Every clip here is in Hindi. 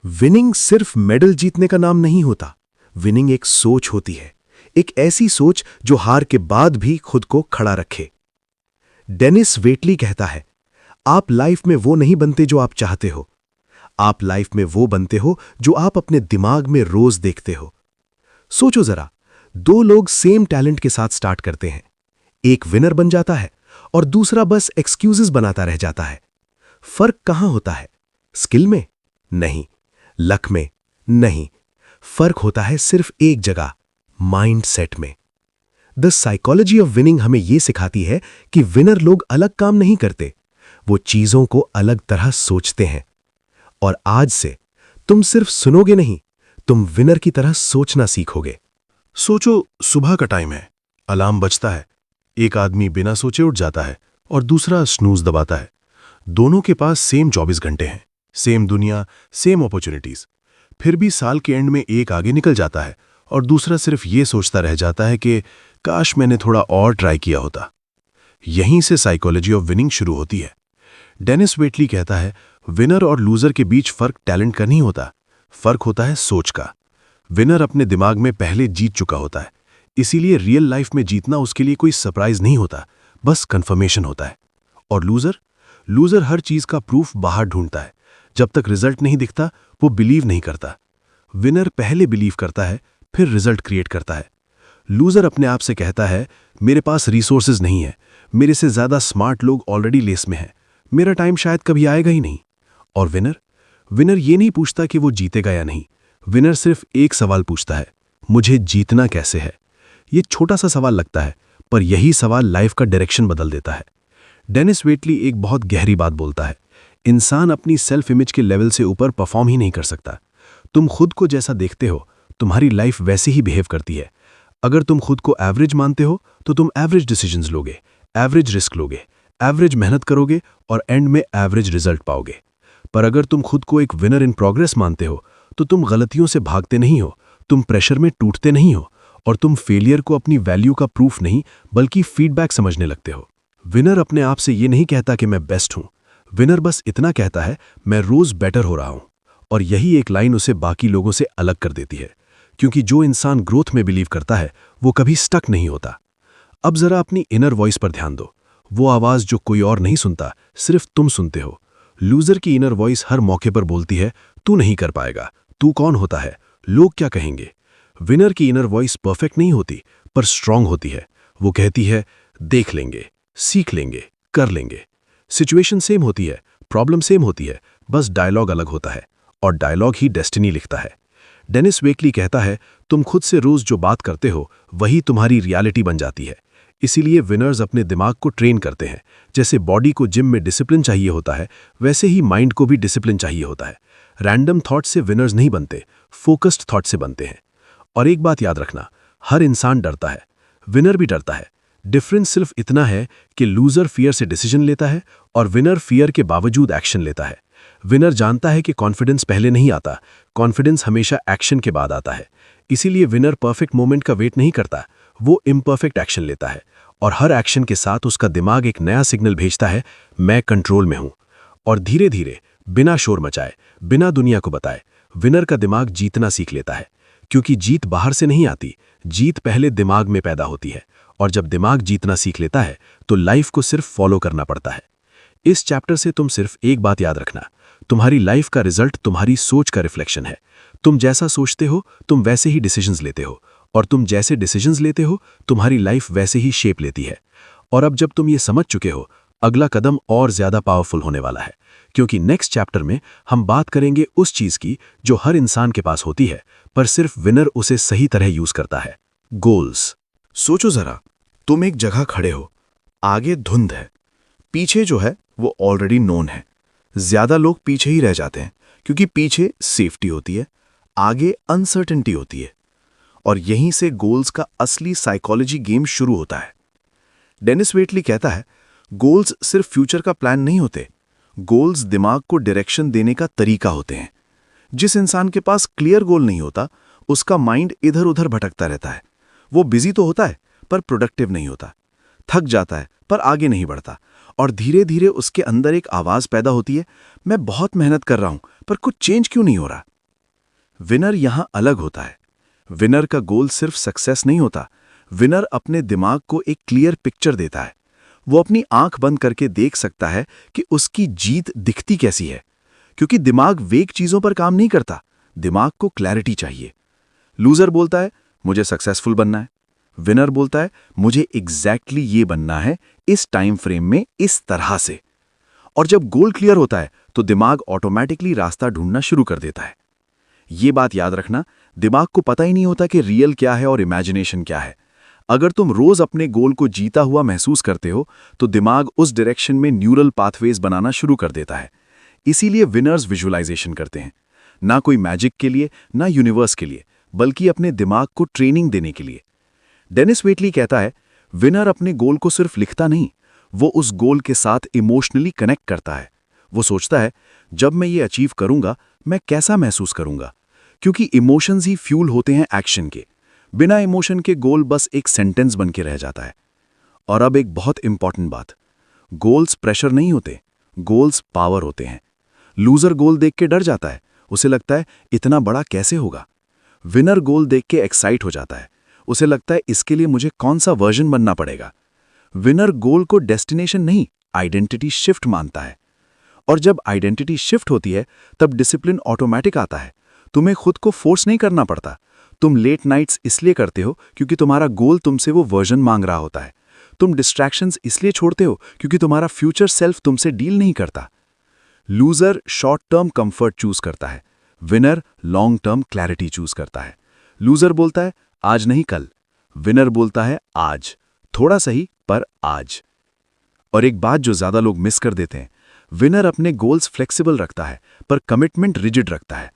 विनिंग सिर्फ मेडल जीतने का नाम नहीं होता। विनिंग एक सोच होती है, एक ऐसी सोच जो हार के बाद भी खुद को खड़ा रखे। डेनिस वेटली कहता है, आप लाइफ में वो नहीं बनते जो आप चाहते हो, आप लाइफ में वो बनते हो जो आप अपने दिमाग में रोज देखते हो। सोचो जरा, दो लोग सेम टैलेंट के साथ स्टार्ट करते हैं, एक विनर बन जाता है और दूसरा बस एक्सक्यूजेस बनाता रह जाता है। फर्क कहां होता है? स्किल में? नहीं। लक में? नहीं। फर्क होता है सिर्फ एक जगह, माइंड सेट में। द साइकोलॉजी ऑफ विनिंग हमें यह सिखाती है कि विनर लोग अलग काम नहीं करते, वो चीजों को अलग तरह सोचते हैं। और आज से तुम सिर्फ सुनोगे नहीं, तुम विनर की तरह सोचना सीखोगे। सोचो, सुबह का टाइम है, अलार्म बजता है, एक आदमी बिना सोचे उठ जाता है और दूसरा स्नूज दबाता है। दोनों के पास सेम 24 घंटे हैं, सेम दुनिया, सेम अपॉर्चुनिटीज। फिर भी साल के एंड में एक आगे निकल जाता है और दूसरा सिर्फ ये सोचता रह जाता है कि काश मैंने थोड़ा और ट्राई किया होता। यहीं से साइकोलॉजी ऑफ विनिंग शुरू होती है। डेनिस वेटली कहता है, विनर और लूजर के बीच फर्क टैलेंट का नहीं होता, फर्क होता है सोच का। विनर अपने दिमाग में पहले जीत चुका होता है, इसीलिए रियल लाइफ में जीतना उसके लिए कोई सरप्राइज नहीं होता, बस कंफर्मेशन होता है। और लूजर हर चीज का प्रूफ बाहर ढूंढता है, जब तक रिजल्ट नहीं दिखता वो बिलीव नहीं करता। विनर पहले बिलीव करता है, फिर रिजल्ट क्रिएट करता है। लूजर अपने आप से कहता है, मेरे पास रिसोर्सेज नहीं है, मेरे से ज्यादा स्मार्ट लोग ऑलरेडी लेस में हैं, मेरा टाइम शायद कभी आएगा ही नहीं। और विनर ये नहीं पूछता कि वो जीतेगा या नहीं, विनर सिर्फ एक सवाल पूछता है, मुझे जीतना कैसे है। ये छोटा सा सवाल लगता है, पर यही सवाल लाइफ का डायरेक्शन बदल देता है। डेनिस वेटली एक बहुत गहरी बात बोलता है, इंसान अपनी सेल्फ इमेज के लेवल से ऊपर परफॉर्म ही नहीं कर सकता। तुम खुद को जैसा देखते हो, तुम्हारी लाइफ वैसे ही बिहेव करती है। अगर तुम खुद को एवरेज मानते हो तो तुम एवरेज डिसीजंस लोगे, एवरेज रिस्क लोगे, एवरेज मेहनत करोगे और एंड में एवरेज रिजल्ट पाओगे। पर अगर तुम खुद को एक विनर इन प्रोग्रेस मानते हो तो तुम गलतियों से भागते नहीं हो, तुम प्रेशर में टूटते नहीं हो और तुम फेलियर को अपनी वैल्यू का प्रूफ नहीं बल्कि फीडबैक समझने लगते हो। विनर अपने आप से ये नहीं कहता कि मैं बेस्ट हूं, विनर बस इतना कहता है, मैं रोज बेटर हो रहा हूं। और यही एक लाइन उसे बाकी लोगों से अलग कर देती है, क्योंकि जो इंसान ग्रोथ में बिलीव करता है वो कभी स्टक नहीं होता। अब जरा अपनी इनर वॉइस पर ध्यान दो, वो आवाज जो कोई और नहीं सुनता, सिर्फ तुम सुनते हो। लूजर की इनर वॉइस हर मौके पर बोलती है, तू नहीं कर पाएगा, तू कौन होता है, लोग क्या कहेंगे। विनर की इनर वॉइस परफेक्ट नहीं होती, पर स्ट्रांग होती है। वो कहती है, देख लेंगे, सीख लेंगे, कर लेंगे। सिचुएशन सेम होती है, प्रॉब्लम सेम होती है, बस डायलॉग अलग होता है और डायलॉग ही डेस्टिनी लिखता है। डेनिस वेटली कहता है, तुम खुद से रोज जो बात करते हो वही तुम्हारी रियलिटी बन जाती है। इसीलिए विनर्स अपने दिमाग को ट्रेन करते हैं। जैसे बॉडी को जिम में डिसिप्लिन चाहिए होता है, वैसे ही माइंड को भी डिसिप्लिन चाहिए होता है। रैंडम थॉट से विनर्स नहीं बनते, फोकस्ड थॉट से बनते हैं। और एक बात याद रखना, हर इंसान डरता है, विनर भी डरता है। डिफरेंस सिर्फ इतना है कि लूजर फियर से डिसीजन लेता है और विनर फियर के बावजूद एक्शन लेता है। विनर जानता है कि कॉन्फिडेंस पहले नहीं आता, कॉन्फिडेंस हमेशा एक्शन के बाद आता है। इसीलिए विनर परफेक्ट मोमेंट का वेट नहीं करता, वो इम्परफेक्ट एक्शन लेता है और हर एक्शन के साथ उसका दिमाग एक नया सिग्नल भेजता है, मैं कंट्रोल में हूं। और धीरे धीरे, बिना शोर मचाए, बिना दुनिया को बताए, विनर का दिमाग जीतना सीख लेता है। क्योंकि जीत बाहर से नहीं आती, जीत पहले दिमाग में पैदा होती है। और जब दिमाग जीतना सीख लेता है तो लाइफ को सिर्फ फॉलो करना पड़ता है। इस चैप्टर से तुम सिर्फ एक बात याद रखना, तुम्हारी लाइफ का रिजल्ट तुम्हारी सोच का रिफ्लेक्शन है। तुम जैसा सोचते हो तुम वैसे ही डिसीजंस लेते हो, और तुम जैसे डिसीजंस लेते हो तुम्हारी लाइफ वैसे ही शेप लेती है। और अब जब तुम ये समझ चुके हो, अगला कदम और ज्यादा पावरफुल होने वाला है, क्योंकि नेक्स्ट चैप्टर में हम बात करेंगे उस चीज की जो हर इंसान के पास होती है, पर सिर्फ विनर उसे सही तरह यूज करता है, गोल्स। सोचो जरा, तुम एक जगह खड़े हो, आगे धुंध है, पीछे जो है वो ऑलरेडी नोन है। ज्यादा लोग पीछे ही रह जाते हैं क्योंकि पीछे सेफ्टी होती है, आगे अनसर्टेनिटी होती है। और यहीं से गोल्स का असली साइकोलॉजी गेम शुरू होता है। डेनिस वेटली कहता है, गोल्स सिर्फ फ्यूचर का प्लान नहीं होते, गोल्स दिमाग को डायरेक्शन देने का तरीका होते हैं। जिस इंसान के पास क्लियर गोल नहीं होता, उसका माइंड इधर उधर भटकता रहता है। वो बिजी तो होता है पर प्रोडक्टिव नहीं होता, थक जाता है पर आगे नहीं बढ़ता। और धीरे धीरे उसके अंदर एक आवाज पैदा होती है, मैं बहुत मेहनत कर रहा हूं पर कुछ चेंज क्यों नहीं हो रहा। विनर यहां अलग होता है। विनर का गोल सिर्फ सक्सेस नहीं होता। विनर अपने दिमाग को एक क्लियर पिक्चर देता है। वो अपनी आंख बंद करके देख सकता है कि उसकी जीत दिखती कैसी है, क्योंकि दिमाग वेग चीजों पर काम नहीं करता। दिमाग को क्लैरिटी चाहिए। लूजर बोलता है मुझे सक्सेसफुल बनना है। विनर बोलता है मुझे एग्जैक्टली ये बनना है, इस टाइम फ्रेम में, इस तरह से। और जब गोल क्लियर होता है तो दिमाग ऑटोमेटिकली रास्ता ढूंढना शुरू कर देता है। ये बात याद रखना, दिमाग को पता ही नहीं होता कि रियल क्या है और इमेजिनेशन क्या है। अगर तुम रोज अपने गोल को जीता हुआ महसूस करते हो तो दिमाग उस डायरेक्शन में न्यूरल पाथवेज बनाना शुरू कर देता है। इसीलिए विनर्स विजुअलाइजेशन करते हैं, ना कोई मैजिक के लिए, ना यूनिवर्स के लिए, बल्कि अपने दिमाग को ट्रेनिंग देने के लिए। डेनिस वेटली कहता है विनर अपने गोल को सिर्फ लिखता नहीं, वो उस गोल के साथ इमोशनली कनेक्ट करता है। वो सोचता है जब मैं ये अचीव करूंगा मैं कैसा महसूस करूंगा, क्योंकि इमोशंस ही फ्यूल होते हैं एक्शन के। बिना इमोशन के गोल बस एक सेंटेंस बन के रह जाता है। और अब एक बहुत इंपॉर्टेंट बात, गोल्स प्रेशर नहीं होते, गोल्स पावर होते हैं। लूजर गोल देख के डर जाता है, उसे लगता है इतना बड़ा कैसे होगा। विनर गोल देख के एक्साइट हो जाता है, उसे लगता है इसके लिए मुझे कौन सा वर्जन बनना पड़ेगा। विनर गोल को डेस्टिनेशन नहीं, आइडेंटिटी शिफ्ट मानता है। और जब आइडेंटिटी शिफ्ट होती है तब डिसिप्लिन ऑटोमेटिक आता है। तुम्हें खुद को फोर्स नहीं करना पड़ता। तुम लेट नाइट्स इसलिए करते हो क्योंकि तुम्हारा गोल तुमसे वो वर्जन मांग रहा होता है। तुम डिस्ट्रैक्शंस इसलिए छोड़ते हो क्योंकि तुम्हारा फ्यूचर सेल्फ तुमसे डील नहीं करता। Loser short term comfort choose करता है, winner long term clarity choose करता है। लूजर बोलता है आज नहीं कल, विनर बोलता है आज, थोड़ा सही पर आज। और एक बात जो ज्यादा लोग मिस कर देते हैं, विनर अपने गोल्स फ्लेक्सिबल रखता है पर कमिटमेंट रिजिड रखता है।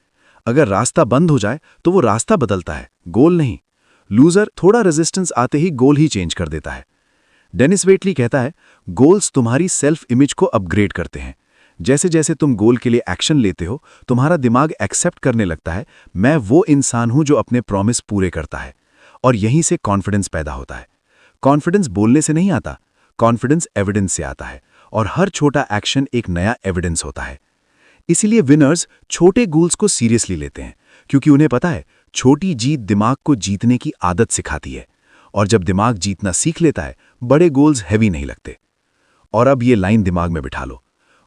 अगर रास्ता बंद हो जाए तो वो रास्ता बदलता है, गोल नहीं। लूजर थोड़ा रेजिस्टेंस आते ही गोल ही चेंज कर देता है। डेनिस वेटली कहता है गोल्स तुम्हारी सेल्फ इमेज को अपग्रेड करते हैं। जैसे जैसे तुम गोल के लिए एक्शन लेते हो तुम्हारा दिमाग एक्सेप्ट करने लगता है मैं वो इंसान हूं जो अपने प्रॉमिस पूरे करता है। और यहीं से कॉन्फिडेंस पैदा होता है। कॉन्फिडेंस बोलने से नहीं आता, कॉन्फिडेंस एविडेंस से आता है। और हर छोटा एक्शन एक नया एविडेंस होता है। इसीलिए विनर्स छोटे गोल्स को सीरियसली लेते हैं, क्योंकि उन्हें पता है छोटी जीत दिमाग को जीतने की आदत सिखाती है। और जब दिमाग जीतना सीख लेता है बड़े गोल्स हैवी नहीं लगते। और अब ये लाइन दिमाग में बिठा लो,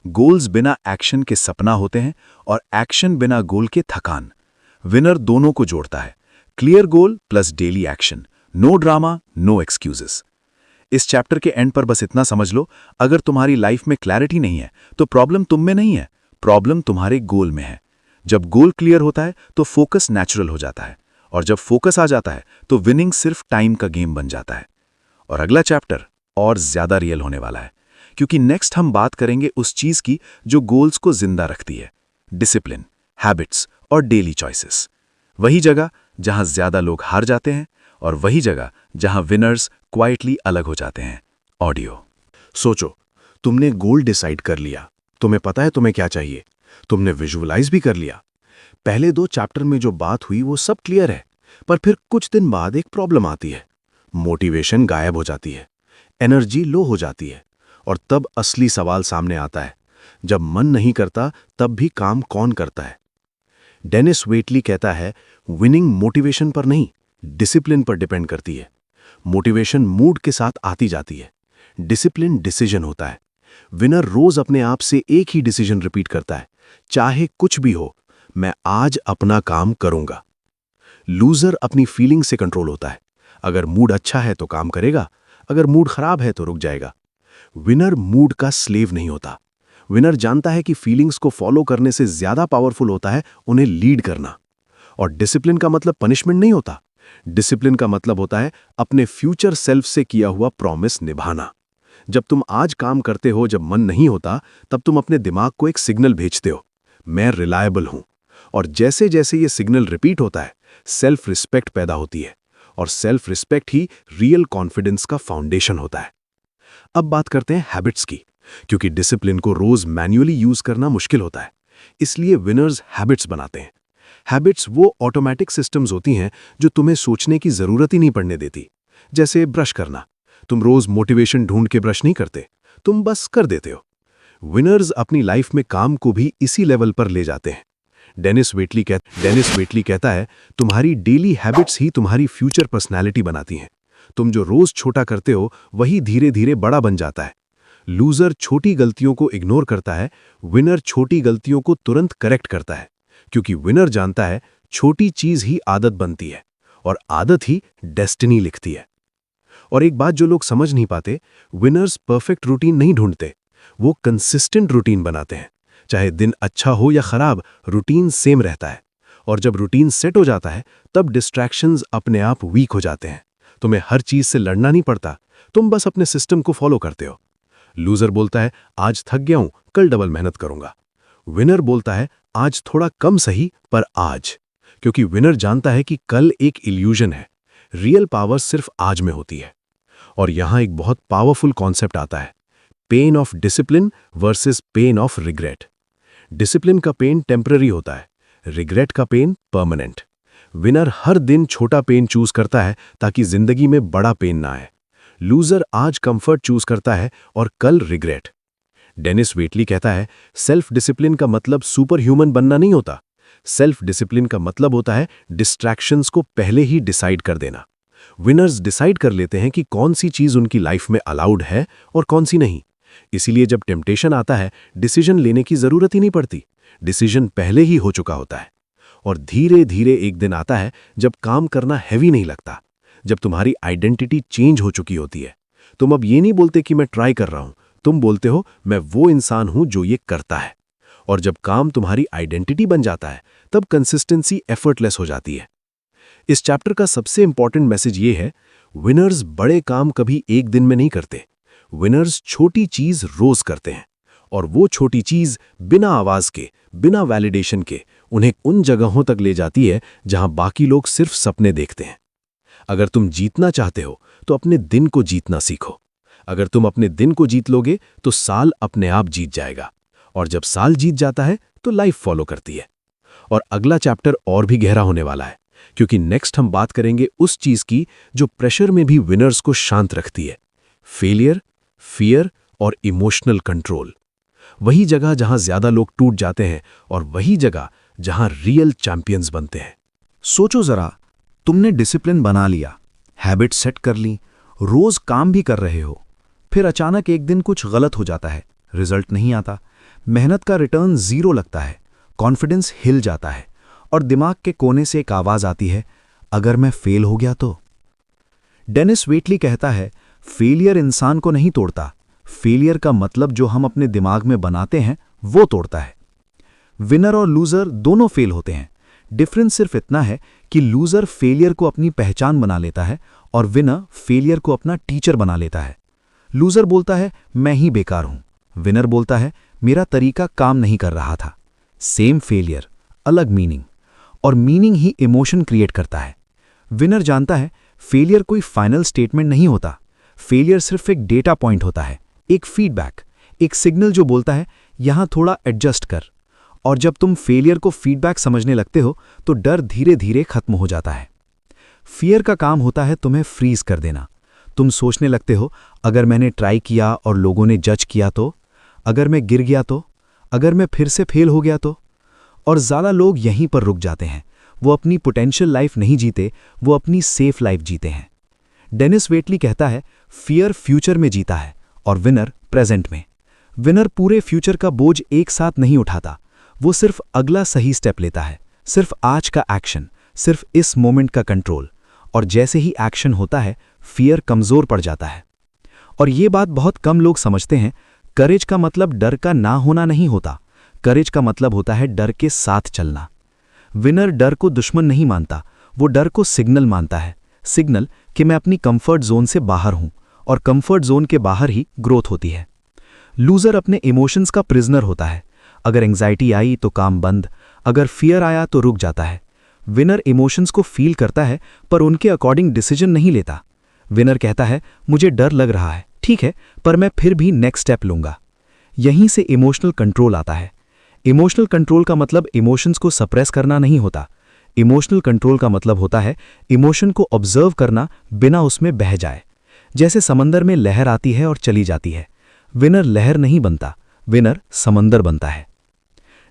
गोल्स बिना एक्शन के सपना होते हैं और एक्शन बिना गोल के थकान। विनर दोनों को जोड़ता है, clear goal plus daily action, no drama no excuses. इस चैप्टर के एंड पर बस इतना समझ लो, अगर तुम्हारी लाइफ में क्लैरिटी नहीं है तो प्रॉब्लम तुम में नहीं है, प्रॉब्लम तुम्हारे गोल में है। जब गोल क्लियर होता है तो फोकस नेचुरल हो जाता है, और जब फोकस आ जाता है तो विनिंग सिर्फ टाइम का गेम बन जाता है। और अगला चैप्टर और ज्यादा रियल होने वाला है, क्योंकि नेक्स्ट हम बात करेंगे उस चीज की जो गोल्स को जिंदा रखती है, डिसिप्लिन, हैबिट्स और डेली चॉइसेस। वही जगह जहां ज्यादा लोग हार जाते हैं और वही जगह जहां विनर्स क्वाइटली अलग हो जाते हैं। ऑडियो। सोचो, तुमने गोल डिसाइड कर लिया, तुम्हें पता है तुम्हें क्या चाहिए, तुमने विजुअलाइज भी कर लिया। पहले 2 चैप्टर में जो बात हुई वो सब क्लियर है, पर फिर कुछ दिन बाद एक प्रॉब्लम आती है। मोटिवेशन गायब हो जाती है, एनर्जी लो हो जाती है, और तब असली सवाल सामने आता है, जब मन नहीं करता तब भी काम कौन करता है। डेनिस वेटली कहता है विनिंग मोटिवेशन पर नहीं, डिसिप्लिन पर डिपेंड करती है। मोटिवेशन मूड के साथ आती जाती है, डिसिप्लिन डिसीजन होता है। विनर रोज अपने आप से एक ही डिसीजन रिपीट करता है, चाहे कुछ भी हो, मैं आज अपना काम करूंगा। लूजर अपनी फीलिंग से कंट्रोल होता है, अगर मूड अच्छा है तो काम करेगा, अगर मूड खराब है तो रुक जाएगा। विनर मूड का स्लेव नहीं होता। विनर जानता है कि फीलिंग्स को फॉलो करने से ज्यादा पावरफुल होता है उन्हें लीड करना। और डिसिप्लिन का मतलब पनिशमेंट नहीं होता, डिसिप्लिन का मतलब होता है अपने फ्यूचर सेल्फ से किया हुआ प्रॉमिस निभाना। जब तुम आज काम करते हो जब मन नहीं होता, तब तुम अपने दिमाग को एक सिग्नल भेजते हो, मैं रिलायबल हूं। और जैसे जैसे ये सिग्नल रिपीट होता है सेल्फ रिस्पेक्ट पैदा होती है, और सेल्फ रिस्पेक्ट ही रियल कॉन्फिडेंस का फाउंडेशन होता है। अब बात करते हैं हैबिट्स की, क्योंकि डिसिप्लिन को रोज मैन्युअली यूज करना मुश्किल होता है, इसलिए विनर्स हैबिट्स बनाते हैं। हैबिट्स वो ऑटोमेटिक सिस्टम्स होती हैं जो तुम्हें सोचने की जरूरत ही नहीं पड़ने देती। जैसे ब्रश करना, तुम रोज मोटिवेशन ढूंढ के ब्रश नहीं करते, तुम बस कर देते हो। विनर्स अपनी लाइफ में काम को भी इसी लेवल पर ले जाते हैं। डेनिस वेटली कहता है, तुम्हारी डेली हैबिट्स ही तुम्हारी फ्यूचर पर्सनैलिटी बनाती हैं। तुम जो रोज छोटा करते हो वही धीरे धीरे बड़ा बन जाता है। लूजर छोटी गलतियों को इग्नोर करता है, विनर छोटी गलतियों को तुरंत करेक्ट करता है, क्योंकि विनर जानता है छोटी चीज ही आदत बनती है और आदत ही डेस्टिनी लिखती है। और एक बात जो लोग समझ नहीं पाते, विनर्स परफेक्ट रूटीन नहीं ढूंढते, वो कंसिस्टेंट रूटीन बनाते हैं। चाहे दिन अच्छा हो या खराब, रूटीन सेम रहता है। और जब रूटीन सेट हो जाता है तब डिस्ट्रैक्शंस अपने आप वीक हो जाते हैं। तुम्हें हर चीज से लड़ना नहीं पड़ता, तुम बस अपने सिस्टम को फॉलो करते हो। लूजर बोलता है, आज थक गया हूं, कल डबल मेहनत करूंगा। विनर बोलता है, आज थोड़ा कम सही पर आज, क्योंकि विनर जानता है कि कल एक इल्यूजन है, रियल पावर सिर्फ आज में होती है। और यहां एक बहुत पावरफुल कॉन्सेप्ट आता है, pain of discipline versus pain of regret. Discipline का पेन टेम्पररी होता है, रिग्रेट का पेन परमानेंट। विनर हर दिन छोटा पेन चूज करता है ताकि जिंदगी में बड़ा पेन ना आए। लूजर आज कंफर्ट चूज करता है और कल रिग्रेट। डेनिस वेटली कहता है, सेल्फ डिसिप्लिन का मतलब सुपर ह्यूमन बनना नहीं होता। सेल्फ डिसिप्लिन का मतलब होता है डिस्ट्रैक्शंस को पहले ही डिसाइड कर देना। विनर्स डिसाइड कर लेते हैं कि कौन सी चीज उनकी लाइफ में अलाउड है और कौन सी नहीं। इसीलिए जब टेम्पटेशन आता है, डिसीजन लेने की जरूरत ही नहीं पड़ती, डिसीजन पहले ही हो चुका होता है। और धीरे धीरे एक दिन आता है जब काम करना हैवी नहीं लगता, जब तुम्हारी आइडेंटिटी चेंज हो चुकी होती है। तुम अब ये नहीं बोलते कि मैं ट्राई कर रहा हूं, तुम बोलते हो मैं वो इंसान हूं जो ये करता है। और जब काम तुम्हारी आइडेंटिटी बन जाता है तब कंसिस्टेंसी एफर्टलेस हो जाती है। इस चैप्टर का सबसे इंपॉर्टेंट मैसेज ये है, विनर्स बड़े काम कभी एक दिन में नहीं करते, विनर्स छोटी चीज रोज करते हैं। और वो छोटी चीज बिना आवाज के, बिना वैलिडेशन के उन्हें उन जगहों तक ले जाती है जहां बाकी लोग सिर्फ सपने देखते हैं। अगर तुम जीतना चाहते हो तो अपने दिन को जीतना सीखो। अगर तुम अपने दिन को जीत लोगे तो साल अपने आप जीत जाएगा, और जब साल जीत जाता है तो लाइफ फॉलो करती है। और अगला चैप्टर और भी गहरा होने वाला है, क्योंकि नेक्स्ट हम बात करेंगे उस चीज की जो प्रेशर में भी विनर्स को शांत रखती है, फेलियर, फियर और इमोशनल कंट्रोल। वही जगह जहां ज्यादा लोग टूट जाते हैं और वही जगह जहां रियल चैंपियंस बनते हैं। सोचो जरा, तुमने डिसिप्लिन बना लिया, हैबिट सेट कर ली, रोज काम भी कर रहे हो, फिर अचानक एक दिन कुछ गलत हो जाता है, रिजल्ट नहीं आता, मेहनत का रिटर्न जीरो लगता है, कॉन्फिडेंस हिल जाता है और दिमाग के कोने से एक आवाज आती है, अगर मैं फेल हो गया तो। डेनिस वेटली कहता है, फेलियर इंसान को नहीं तोड़ता, फेलियर का मतलब जो हम अपने दिमाग में बनाते हैं वो तोड़ता है। विनर और लूजर दोनों फेल होते हैं, डिफरेंस सिर्फ इतना है कि लूजर फेलियर को अपनी पहचान बना लेता है और विनर फेलियर को अपना टीचर बना लेता है। लूजर बोलता है मैं ही बेकार हूं, विनर बोलता है मेरा तरीका काम नहीं कर रहा था। सेम फेलियर, अलग मीनिंग, और मीनिंग ही इमोशन क्रिएट करता है। विनर जानता है फेलियर कोई फाइनल स्टेटमेंट नहीं होता, फेलियर सिर्फ एक डेटा पॉइंट होता है, एक फीडबैक, एक सिग्नल जो बोलता है यहां थोड़ा एडजस्ट कर। और जब तुम फेलियर को फीडबैक समझने लगते हो तो डर धीरे धीरे खत्म हो जाता है। फियर का काम होता है तुम्हें फ्रीज कर देना। तुम सोचने लगते हो, अगर मैंने ट्राई किया और लोगों ने जज किया तो, अगर मैं गिर गया तो, अगर मैं फिर से फेल हो गया तो। और ज़्यादा लोग यहीं पर रुक जाते हैं, वो अपनी पोटेंशियल लाइफ नहीं जीते, वो अपनी सेफ लाइफ जीते हैं। डेनिस वेटली कहता है, फियर फ्यूचर में जीता है और विनर प्रेजेंट में। विनर पूरे फ्यूचर का बोझ एक साथ नहीं उठाता, वो सिर्फ अगला सही स्टेप लेता है, सिर्फ आज का एक्शन, सिर्फ इस मोमेंट का कंट्रोल। और जैसे ही एक्शन होता है, फियर कमजोर पड़ जाता है। और ये बात बहुत कम लोग समझते हैं। करेज का मतलब डर का ना होना नहीं होता, करेज का मतलब होता है डर के साथ चलना। विनर डर को दुश्मन नहीं मानता, वो डर को सिग्नल मानता है, सिग्नल कि मैं अपनी कंफर्ट जोन से बाहर हूं, और कंफर्ट जोन के बाहर ही ग्रोथ होती है। लूजर अपने इमोशंस का प्रिजनर होता है, अगर एंग्जाइटी आई तो काम बंद, अगर फियर आया तो रुक जाता है। विनर इमोशंस को फील करता है पर उनके अकॉर्डिंग डिसीजन नहीं लेता। विनर कहता है मुझे डर लग रहा है, ठीक है, पर मैं फिर भी नेक्स्ट स्टेप लूंगा। यहीं से इमोशनल कंट्रोल आता है। इमोशनल कंट्रोल का मतलब इमोशंस को सप्रेस करना नहीं होता, इमोशनल कंट्रोल का मतलब होता है इमोशन को ऑब्जर्व करना बिना उसमें बह जाए। जैसे समंदर में लहर आती है और चली जाती है, विनर लहर नहीं बनता, विनर समंदर बनता है।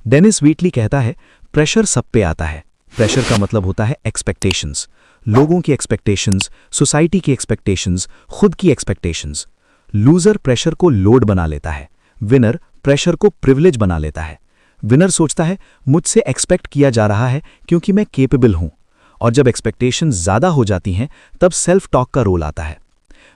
डेनिस वेटली कहता है प्रेशर सब पे आता है। प्रेशर का मतलब होता है एक्सपेक्टेशंस, लोगों की एक्सपेक्टेशंस, सोसाइटी की एक्सपेक्टेशंस, खुद की एक्सपेक्टेशंस। लूजर प्रेशर को लोड बना लेता है, विनर प्रेशर को प्रिविलेज बना लेता है। विनर सोचता है मुझसे एक्सपेक्ट किया जा रहा है क्योंकि मैं केपेबल हूं, और जब एक्सपेक्टेशंस ज्यादा हो जाती हैं तब सेल्फ टॉक का रोल आता है।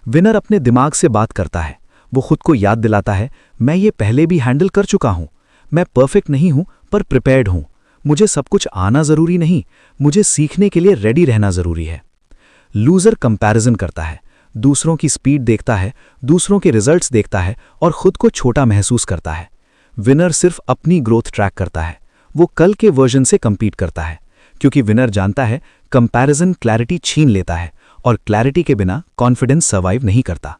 विनर अपने दिमाग से बात करता है, वो खुद को याद दिलाता है मैं ये पहले भी हैंडल कर चुका हूं, मैं परफेक्ट नहीं हूं पर प्रिपेयर्ड हूं, मुझे सब कुछ आना जरूरी नहीं, मुझे सीखने के लिए रेडी रहना जरूरी है। लूजर कंपैरिजन करता है, दूसरों की स्पीड देखता है, दूसरों के रिजल्ट्स देखता है और खुद को छोटा महसूस करता है। विनर सिर्फ अपनी ग्रोथ ट्रैक करता है, वो कल के वर्जन से कंपीट करता है, क्योंकि विनर जानता है कंपैरिजन क्लैरिटी छीन लेता है और क्लैरिटी के बिना कॉन्फिडेंस सर्वाइव नहीं करता।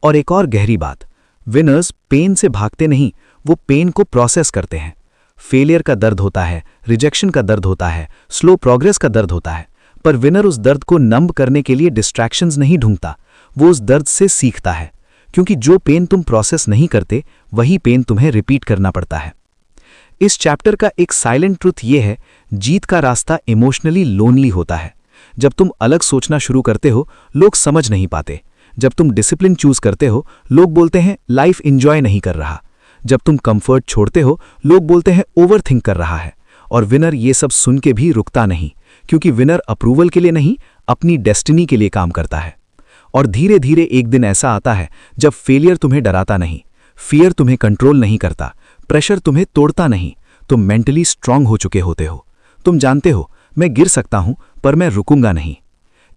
और एक और गहरी बात, विनर्स पेन से भागते नहीं, वो पेन को प्रोसेस करते हैं। फेलियर का दर्द होता है, रिजेक्शन का दर्द होता है, स्लो प्रोग्रेस का दर्द होता है, पर विनर उस दर्द को नंब करने के लिए डिस्ट्रैक्शंस नहीं ढूंढता, वो उस दर्द से सीखता है, क्योंकि जो पेन तुम प्रोसेस नहीं करते वही पेन तुम्हें रिपीट करना पड़ता है। इस चैप्टर का एक साइलेंट ट्रुथ ये है, जीत का रास्ता इमोशनली लोनली होता है। जब तुम अलग सोचना शुरू करते हो लोग समझ नहीं पाते, जब तुम डिसिप्लिन चूज करते हो लोग बोलते हैं लाइफ एंजॉय नहीं कर रहा, जब तुम कंफर्ट छोड़ते हो लोग बोलते हैं ओवरथिंक कर रहा है। और विनर ये सब सुन के भी रुकता नहीं, क्योंकि विनर अप्रूवल के लिए नहीं, अपनी डेस्टिनी के लिए काम करता है। और धीरे धीरे एक दिन ऐसा आता है जब फेलियर तुम्हें डराता नहीं, फियर तुम्हें कंट्रोल नहीं करता, प्रेशर तुम्हें तोड़ता नहीं, तुम मेंटली स्ट्रांग हो चुके होते हो। तुम जानते हो मैं गिर सकता हूं पर मैं रुकूंगा नहीं।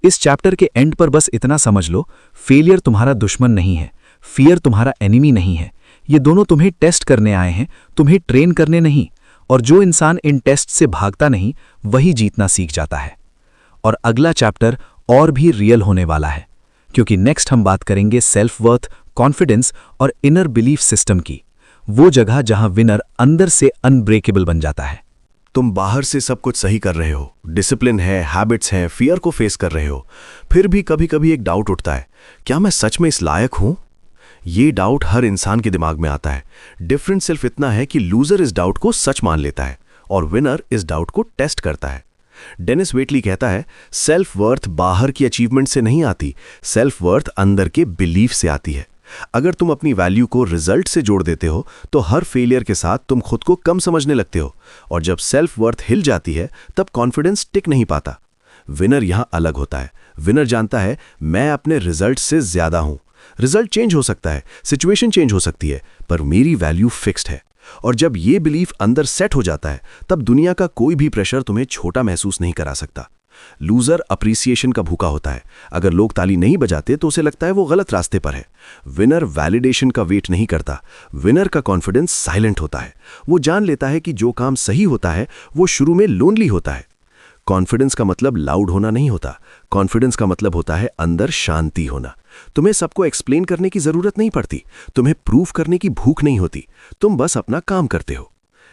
इस चैप्टर के एंड पर बस इतना समझ लो, फेलियर तुम्हारा दुश्मन नहीं है, फियर तुम्हारा एनिमी नहीं है। ये दोनों तुम्हें टेस्ट करने आए हैं, तुम्हें ट्रेन करने नहीं। और जो इंसान इन टेस्ट से भागता नहीं वही जीतना सीख जाता है। और अगला चैप्टर और भी रियल होने वाला है, क्योंकि नेक्स्ट हम बात करेंगे सेल्फ वर्थ, कॉन्फिडेंस और इनर बिलीफ सिस्टम की, वो जगह जहां विनर अंदर से अनब्रेकेबल बन जाता है। तुम बाहर से सब कुछ सही कर रहे हो, डिसिप्लिन है, हैबिट्स हैं, फियर को फेस कर रहे हो, फिर भी कभी कभी एक डाउट उठता है, क्या मैं सच में इस लायक हूं? ये डाउट हर इंसान के दिमाग में आता है। डिफरेंस सिर्फ इतना है कि लूजर इस डाउट को सच मान लेता है और विनर इस डाउट को टेस्ट करता है। डेनिस वेटली कहता है सेल्फ वर्थ बाहर की अचीवमेंट से नहीं आती, सेल्फ वर्थ अंदर के बिलीफ से आती है। अगर तुम अपनी वैल्यू को रिजल्ट से जोड़ देते हो तो हर फेलियर के साथ तुम खुद को कम समझने लगते हो, और जब सेल्फ वर्थ हिल जाती है तब कॉन्फिडेंस टिक नहीं पाता। विनर यहां अलग होता है। विनर जानता है मैं अपने रिजल्ट से ज्यादा हूं। रिजल्ट चेंज हो सकता है, सिचुएशन चेंज हो सकती है, पर मेरी वैल्यू फिक्स्ड है। और जब ये बिलीफ अंदर सेट हो जाता है तब दुनिया का कोई भी प्रेशर तुम्हें छोटा महसूस नहीं करा सकता। लूजर अप्रिसिएशन का भूखा होता है, अगर लोग ताली नहीं बजाते तो उसे लगता है वो गलत रास्ते पर है। विनर वैलिडेशन का वेट नहीं करता, विनर का कॉन्फिडेंस साइलेंट होता है। वो जान लेता है कि जो काम सही होता है वो शुरू में लोनली होता है। कॉन्फिडेंस का मतलब लाउड होना नहीं होता, कॉन्फिडेंस का मतलब होता है अंदर शांति होना। तुम्हें सबको एक्सप्लेन करने की जरूरत नहीं पड़ती, तुम्हें प्रूफ करने की भूख नहीं होती, तुम बस अपना काम करते हो।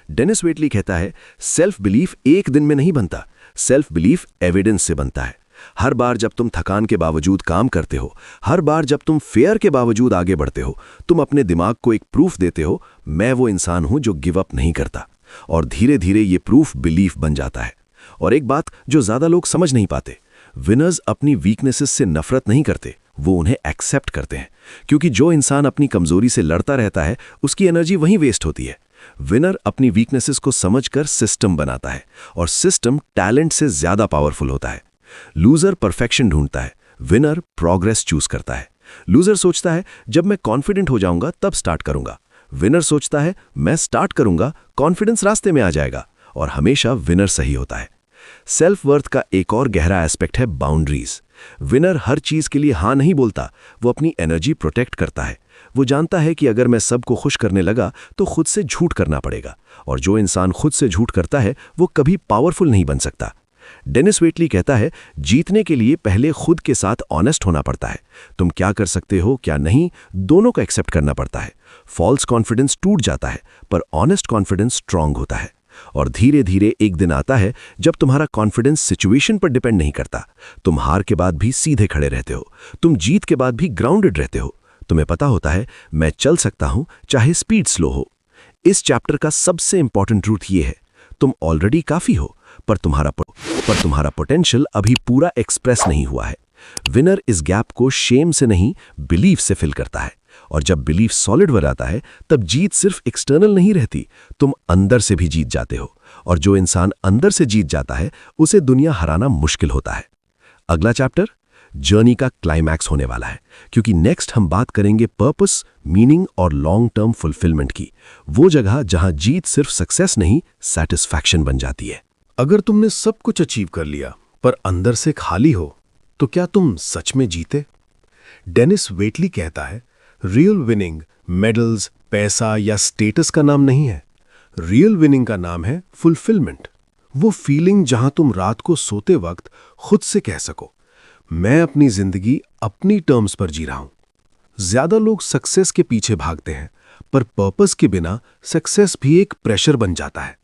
डेनिस वेटली कहता है सेल्फ बिलीफ एक दिन में नहीं बनता, सेल्फ बिलीफ एविडेंस से बनता है। हर बार जब तुम थकान के बावजूद काम करते हो, हर बार जब तुम फेयर के बावजूद आगे बढ़ते हो, तुम अपने दिमाग को एक प्रूफ देते हो मैं वो इंसान हूं जो गिव अप नहीं करता। और धीरे धीरे ये प्रूफ बिलीफ बन जाता है। और एक बात जो ज्यादा लोग समझ नहीं पाते, विनर्स अपनी वीकनेसेस से नफरत नहीं करते, वो उन्हें एक्सेप्ट करते हैं। क्योंकि जो इंसान अपनी कमजोरी से लड़ता रहता है उसकी एनर्जी वहीं वेस्ट होती है। विनर अपनी वीकनेसेस को समझकर सिस्टम बनाता है, और सिस्टम टैलेंट से ज्यादा पावरफुल होता है। लूजर परफेक्शन ढूंढता है, विनर प्रोग्रेस चूज करता है। लूजर सोचता है जब मैं कॉन्फिडेंट हो जाऊंगा तब स्टार्ट करूंगा, विनर सोचता है मैं स्टार्ट करूंगा, कॉन्फिडेंस रास्ते में आ जाएगा। और हमेशा विनर सही होता है। सेल्फ वर्थ का एक और गहरा एस्पेक्ट है बाउंड्रीज। विनर हर चीज के लिए हां नहीं बोलता, वो अपनी एनर्जी प्रोटेक्ट करता है। वो जानता है कि अगर मैं सबको खुश करने लगा तो खुद से झूठ करना पड़ेगा, और जो इंसान खुद से झूठ करता है वो कभी पावरफुल नहीं बन सकता। डेनिस वेटली कहता है जीतने के लिए पहले खुद के साथ ऑनेस्ट होना पड़ता है। तुम क्या कर सकते हो क्या नहीं, दोनों को एक्सेप्ट करना पड़ता है। फॉल्स कॉन्फिडेंस टूट जाता है पर ऑनेस्ट कॉन्फिडेंस स्ट्रांग होता है। और धीरे धीरे एक दिन आता है जब तुम्हारा कॉन्फिडेंस सिचुएशन पर डिपेंड नहीं करता। तुम हार के बाद भी सीधे खड़े रहते हो, तुम जीत के बाद भी ग्राउंडेड रहते हो। तुम्हें पता होता है मैं चल सकता हूं चाहे स्पीड स्लो हो। इस चैप्टर का सबसे इंपॉर्टेंट ट्रूथ ये है, तुम ऑलरेडी काफी हो, पर तुम्हारा पोटेंशियल अभी पूरा एक्सप्रेस नहीं हुआ है। विनर इस गैप को शेम से नहीं, बिलीफ से फिल करता है। और जब बिलीफ सॉलिड हो जाता है, तब जीत सिर्फ एक्सटर्नल नहीं रहती, तुम अंदर से भी जीत जाते हो। और जो इंसान अंदर से जीत जाता है, उसे दुनिया हराना मुश्किल होता है। अगला चैप्टर जर्नी का क्लाइमैक्स होने वाला है, क्योंकि नेक्स्ट हम बात करेंगे पर्पस, मीनिंग और लॉन्ग टर्म फुलफिलमेंट की, वो जगह जहां जीत सिर्फ सक्सेस नहीं, सैटिस्फैक्शन बन जाती है। अगर तुमने सब कुछ अचीव कर लिया पर अंदर से खाली हो, तो क्या तुम सच में जीते? डेनिस वेटली कहता है, रियल विनिंग मेडल्स, पैसा या स्टेटस का नाम नहीं है। रियल विनिंग का नाम है फुलफिलमेंट। वो फीलिंग जहां तुम रात को सोते वक्त खुद से कह सको, मैं अपनी जिंदगी अपनी टर्म्स पर जी रहा हूं। ज्यादा लोग सक्सेस के पीछे भागते हैं, पर पर्पस के बिना सक्सेस भी एक प्रेशर बन जाता है।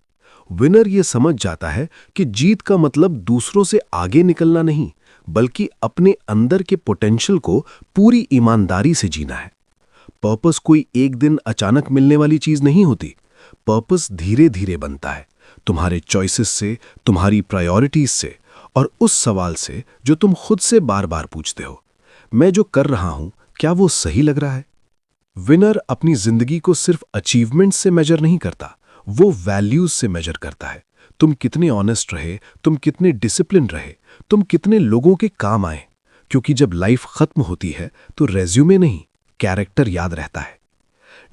विनर ये समझ जाता है कि जीत का मतलब दूसरों से आगे निकलना नहीं, बल्कि अपने अंदर के पोटेंशियल को पूरी ईमानदारी से जीना है। पर्पस कोई एक दिन अचानक मिलने वाली चीज नहीं होती। पर्पस धीरे धीरे बनता है, तुम्हारे चॉइसेस से, तुम्हारी प्रायोरिटीज से, और उस सवाल से जो तुम खुद से बार बार पूछते हो, मैं जो कर रहा हूं क्या वो सही लग रहा है? विनर अपनी जिंदगी को सिर्फ अचीवमेंट से मेजर नहीं करता, वो वैल्यूज से मेजर करता है। तुम कितने ऑनेस्ट रहे, तुम कितने डिसिप्लिन रहे, तुम कितने लोगों के काम आए। क्योंकि जब लाइफ खत्म होती है तो रेज्यूमे नहीं, कैरेक्टर याद रहता है।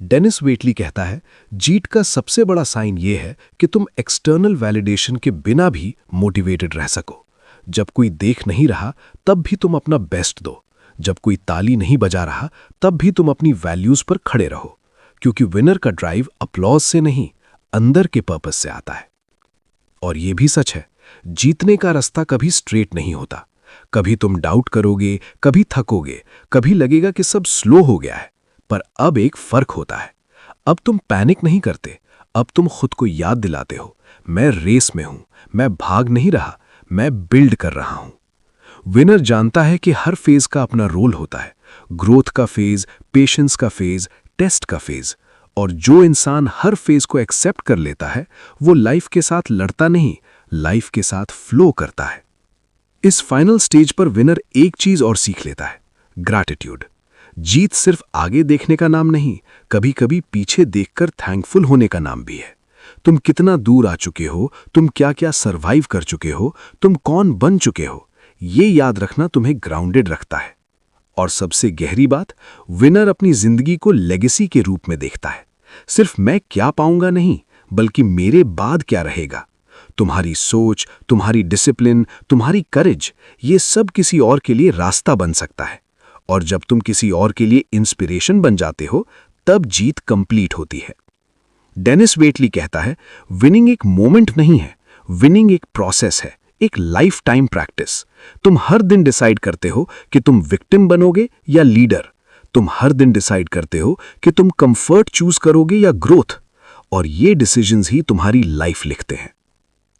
डेनिस वेटली कहता है, जीत का सबसे बड़ा साइन ये है कि तुम एक्सटर्नल वैलिडेशन के बिना भी मोटिवेटेड रह सको। जब कोई देख नहीं रहा तब भी तुम अपना बेस्ट दो, जब कोई ताली नहीं बजा रहा तब भी तुम अपनी वैल्यूज पर खड़े रहो। क्योंकि विनर का ड्राइव अपलॉज से नहीं, अंदर के पर्पस से आता है। और ये भी सच है, जीतने का रास्ता कभी स्ट्रेट नहीं होता। कभी तुम डाउट करोगे, कभी थकोगे, कभी लगेगा कि सब स्लो हो गया है। पर अब एक फर्क होता है, अब तुम पैनिक नहीं करते, अब तुम खुद को याद दिलाते हो, मैं रेस में हूं, मैं भाग नहीं रहा, मैं बिल्ड कर रहा हूं। विनर जानता है कि हर फेज का अपना रोल होता है, ग्रोथ का फेज, पेशेंस का फेज, टेस्ट का फेज। और जो इंसान हर फेज को एक्सेप्ट कर लेता है, वो लाइफ के साथ लड़ता नहीं, लाइफ के साथ फ्लो करता है। इस फाइनल स्टेज पर विनर एक चीज और सीख लेता है, ग्रैटिट्यूड। जीत सिर्फ आगे देखने का नाम नहीं, कभी कभी पीछे देखकर थैंकफुल होने का नाम भी है। तुम कितना दूर आ चुके हो, तुम क्या क्या सरवाइव कर चुके हो, तुम कौन बन चुके हो, ये याद रखना तुम्हें ग्राउंडेड रखता है। और सबसे गहरी बात, विनर अपनी जिंदगी को लेगेसी के रूप में देखता है। सिर्फ मैं क्या पाऊंगा नहीं, बल्कि मेरे बाद क्या रहेगा। तुम्हारी सोच, तुम्हारी डिसिप्लिन, तुम्हारी करेज, ये सब किसी और के लिए रास्ता बन सकता है। और जब तुम किसी और के लिए इंस्पिरेशन बन जाते हो, तब जीत कंप्लीट होती है। डेनिस वेटली कहता है, विनिंग एक मोमेंट नहीं है, विनिंग एक प्रोसेस है, एक लाइफ टाइम प्रैक्टिस। तुम हर दिन डिसाइड करते हो कि तुम विक्टिम बनोगे या लीडर। तुम हर दिन डिसाइड करते हो कि तुम कंफर्ट चूज करोगे या ग्रोथ। और ये डिसीजंस ही तुम्हारी लाइफ लिखते हैं।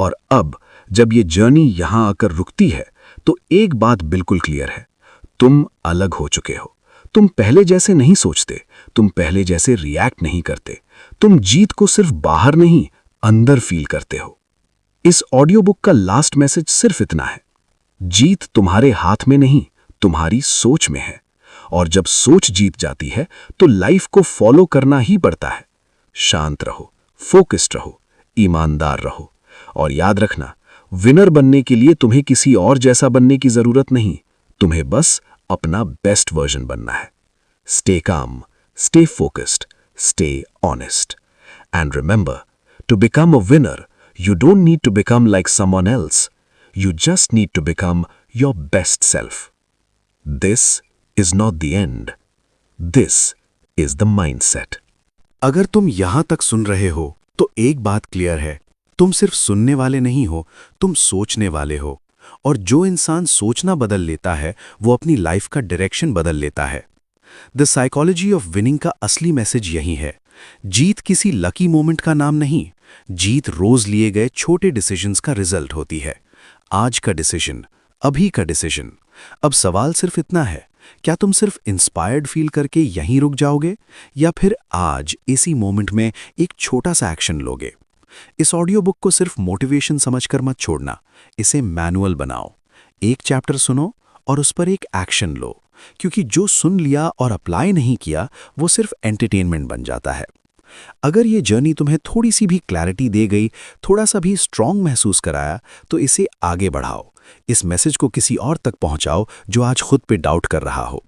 और अब जब ये जर्नी यहां आकर रुकती है, तो एक बात बिल्कुल क्लियर है, तुम अलग हो चुके हो। तुम पहले जैसे नहीं सोचते, तुम पहले जैसे रिएक्ट नहीं करते, तुम जीत को सिर्फ बाहर नहीं, अंदर फील करते हो। इस ऑडियो बुक का लास्ट मैसेज सिर्फ इतना है, जीत तुम्हारे हाथ में नहीं, तुम्हारी सोच में है। और जब सोच जीत जाती है, तो लाइफ को फॉलो करना ही पड़ता है। शांत रहो, फोकस्ड रहो, ईमानदार रहो। और याद रखना, विनर बनने के लिए तुम्हें किसी और जैसा बनने की जरूरत नहीं, तुम्हें बस अपना बेस्ट वर्जन बनना है। Stay calm, stay focused, stay honest. And remember, to become a winner, you don't need to become like someone else. You just need to become your best self. This is not the end. This is the mindset. अगर तुम यहां तक सुन रहे हो, तो एक बात क्लियर है, तुम सिर्फ सुनने वाले नहीं हो, तुम सोचने वाले हो। और जो इंसान सोचना बदल लेता है, वो अपनी लाइफ का डायरेक्शन बदल लेता है। द साइकोलॉजी ऑफ विनिंग का असली मैसेज यही है, जीत किसी लकी मोमेंट का नाम नहीं, जीत रोज लिए गए छोटे डिसीजंस का रिजल्ट होती है। आज का डिसीजन, अभी का डिसीजन। अब सवाल सिर्फ इतना है, क्या तुम सिर्फ इंस्पायर्ड फील करके यहीं रुक जाओगे, या फिर आज इसी मोमेंट में एक छोटा सा एक्शन लोगे? इस ऑडियो बुक को सिर्फ मोटिवेशन समझकर मत छोड़ना, इसे मैनुअल बनाओ। एक चैप्टर सुनो और उस पर एक एक्शन लो, क्योंकि जो सुन लिया और अप्लाई नहीं किया वो सिर्फ एंटरटेनमेंट बन जाता है। अगर ये जर्नी तुम्हें थोड़ी सी भी क्लैरिटी दे गई, थोड़ा सा भी स्ट्रांग महसूस कराया, तो इसे आगे बढ़ाओ। इस मैसेज को किसी और तक पहुंचाओ जो आज खुद पे डाउट कर रहा हो।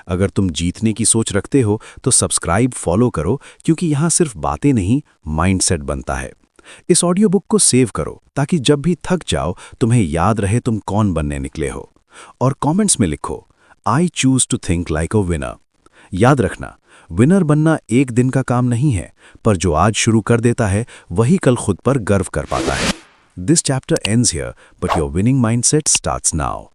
अगर तुम जीतने की सोच रखते हो तो सब्सक्राइब फॉलो करो, क्योंकि यहाँ सिर्फ बातें नहीं, माइंडसेट बनता है। इस ऑडियो बुक को सेव करो ताकि जब भी थक जाओ तुम्हें याद रहे तुम कौन बनने निकले हो। और कमेंट्स में लिखो, I choose to think like a winner. याद रखना, विनर बनना एक दिन का काम नहीं है, पर जो आज शुरू कर देता है वही कल खुद पर गर्व कर पाता है। This chapter ends here, but your winning mindset starts now.